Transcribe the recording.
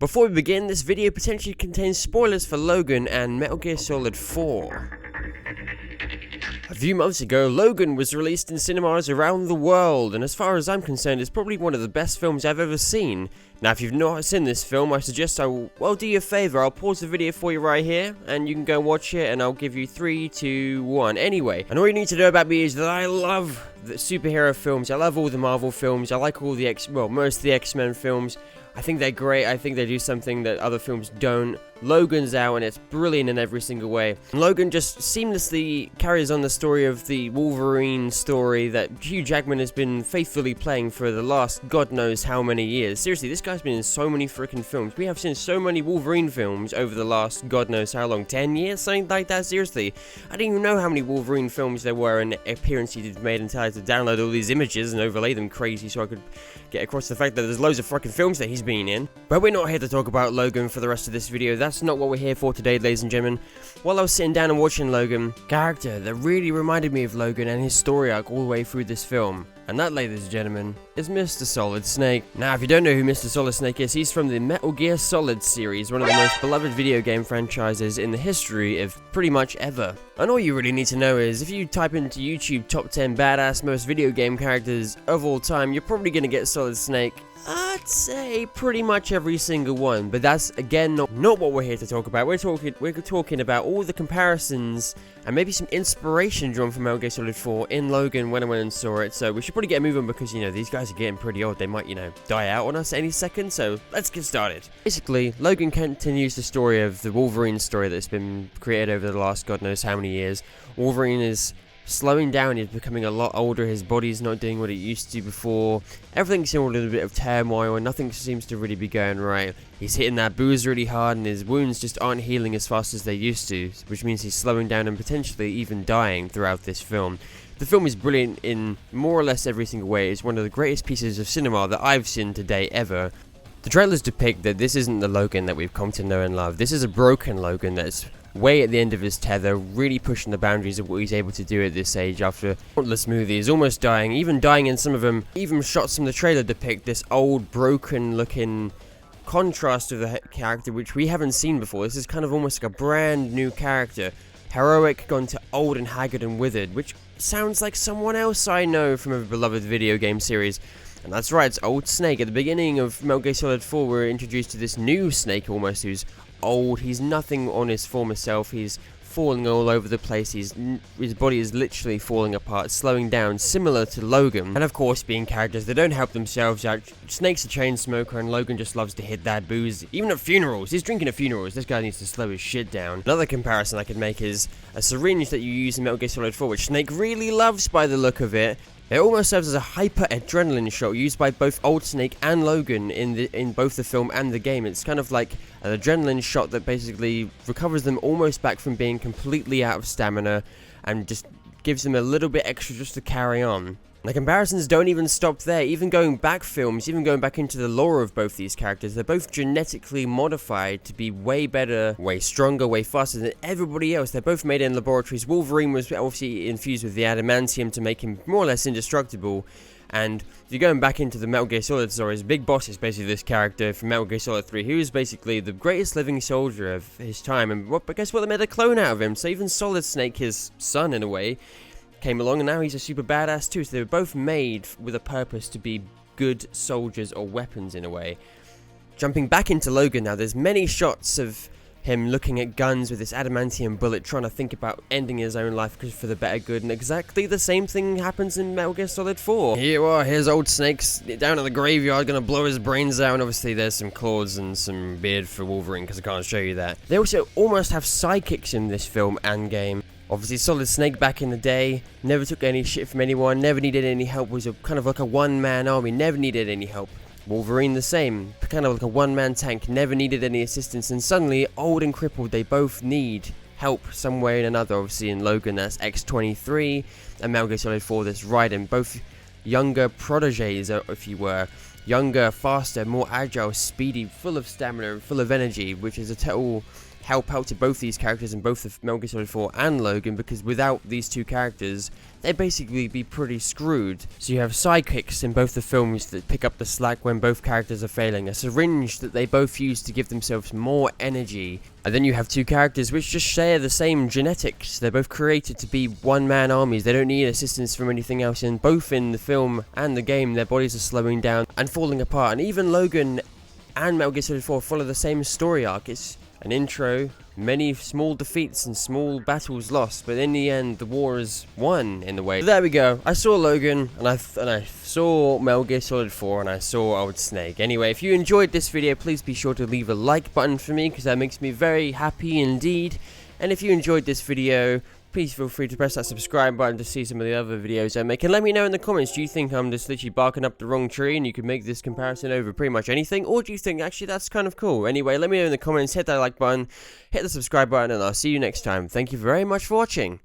Before we begin, this video potentially contains spoilers for Logan and Metal Gear Solid 4. A few months ago, Logan was released in cinemas around the world, and as far as I'm concerned, it's probably one of the best films I've ever seen. Now, if you've not seen this film, I suggest do you a favor, I'll pause the video for you right here, and you can go watch it, and I'll give you 3, 2, 1. Anyway, and all you need to know about me is that I love the superhero films, I love all the Marvel films, I like all the most of the X-Men films. I think they're great. I think they do something that other films don't. Logan's out and it's brilliant in every single way. Logan just seamlessly carries on the story of the Wolverine story that Hugh Jackman has been faithfully playing for the last God knows how many years. Seriously, this guy's been in so many freaking films. We have seen so many Wolverine films over the last God knows how long, 10 years? Something like that, seriously. I didn't even know how many Wolverine films there were and appearances he'd made until I had to download all these images and overlay them crazy so I could get across the fact that there's loads of fucking films that he's been in. But we're not here to talk about Logan for the rest of this video. That's not what we're here for today, ladies and gentlemen. While I was sitting down and watching Logan, character that really reminded me of Logan and his story arc all the way through this film. And that, ladies and gentlemen, is Mr. Solid Snake. Now, if you don't know who Mr. Solid Snake is, he's from the Metal Gear Solid series, one of the most beloved video game franchises in the history of pretty much ever. And all you really need to know is, if you type into YouTube top 10 badass most video game characters of all time, you're probably gonna get Solid Snake. I'd say pretty much every single one, but that's again not what we're here to talk about. We're talking about all the comparisons and maybe some inspiration drawn from Metal Gear Solid 4 in Logan when I went and saw it. So we should probably get moving because, you know, these guys are getting pretty old. They might, die out on us any second. So let's get started. Basically, Logan continues the story of the Wolverine story that's been created over the last God knows how many years. Wolverine is slowing down, he's becoming a lot older, his body's not doing what it used to before, everything's in a little bit of turmoil and nothing seems to really be going right. He's hitting that booze really hard and his wounds just aren't healing as fast as they used to, which means he's slowing down and potentially even dying throughout this film. The film is brilliant in more or less every single way. It's one of the greatest pieces of cinema that I've seen today ever. The trailers depict that this isn't the Logan that we've come to know and love. This is a broken Logan that's way at the end of his tether, really pushing the boundaries of what he's able to do at this age after countless movies, almost dying, even dying in some of them. Even shots from the trailer depict this old, broken looking contrast of the character which we haven't seen before. This is kind of almost like a brand new character. Heroic gone to old and haggard and withered, which sounds like someone else I know from a beloved video game series. And that's right, it's Old Snake. At the beginning of Metal Gear Solid 4, we're introduced to this new Snake almost, who's old. He's nothing on his former self. He's falling all over the place. His body is literally falling apart, slowing down, similar to Logan. And of course, being characters that don't help themselves out, Snake's a chain smoker and Logan just loves to hit that booze. Even at funerals. He's drinking at funerals. This guy needs to slow his shit down. Another comparison I could make is a syringe that you use in Metal Gear Solid 4, which Snake really loves by the look of it. It almost serves as a hyper-adrenaline shot used by both Old Snake and Logan in both the film and the game. It's kind of like an adrenaline shot that basically recovers them almost back from being completely out of stamina and just gives them a little bit extra just to carry on. The comparisons don't even stop there. Even going back films, even going back into the lore of both these characters, they're both genetically modified to be way better, way stronger, way faster than everybody else. They're both made in laboratories. Wolverine was obviously infused with the adamantium to make him more or less indestructible. And if you're going back into the Metal Gear Solid stories, Big Boss is basically this character from Metal Gear Solid 3, who is basically the greatest living soldier of his time. And guess what? They made a clone out of him. So even Solid Snake, his son in a way, came along and now he's a super badass too. So they were both made with a purpose to be good soldiers or weapons in a way. Jumping back into Logan now, there's many shots of him looking at guns with this adamantium bullet, trying to think about ending his own life for the better good, and exactly the same thing happens in Metal Gear Solid 4. Here you are, here's Old Snake's down at the graveyard, gonna blow his brains out, and obviously there's some claws and some beard for Wolverine, because I can't show you that. They also almost have sidekicks in this film and game. Obviously, Solid Snake back in the day, never took any shit from anyone, never needed any help, was kind of like a one-man army, never needed any help. Wolverine the same, kind of like a one-man tank, never needed any assistance, and suddenly, old and crippled, they both need help some way or another. Obviously in Logan that's X-23, and Metal Gear Solid 4 that's Raiden, both younger proteges, if you were. Younger, faster, more agile, speedy, full of stamina and full of energy, which is a total help out to both these characters in both the Metal Gear Solid 4 and Logan, because without these two characters, they'd basically be pretty screwed. So you have sidekicks in both the films that pick up the slack when both characters are failing, a syringe that they both use to give themselves more energy, and then you have two characters which just share the same genetics. They're both created to be one-man armies. They don't need assistance from anything else, and both in the film and the game, their bodies are slowing down and falling apart. And even Logan and Metal Gear Solid 4 follow the same story arc. It's an intro, many small defeats and small battles lost, but in the end, the war is won in the way. But there we go. I saw Logan, and I saw Metal Gear Solid 4, and I saw Old Snake. Anyway, if you enjoyed this video, please be sure to leave a like button for me, because that makes me very happy indeed. And if you enjoyed this video, please feel free to press that subscribe button to see some of the other videos I make. And let me know in the comments, do you think I'm just literally barking up the wrong tree and you could make this comparison over pretty much anything? Or do you think, actually, that's kind of cool? Anyway, let me know in the comments, hit that like button, hit the subscribe button, and I'll see you next time. Thank you very much for watching.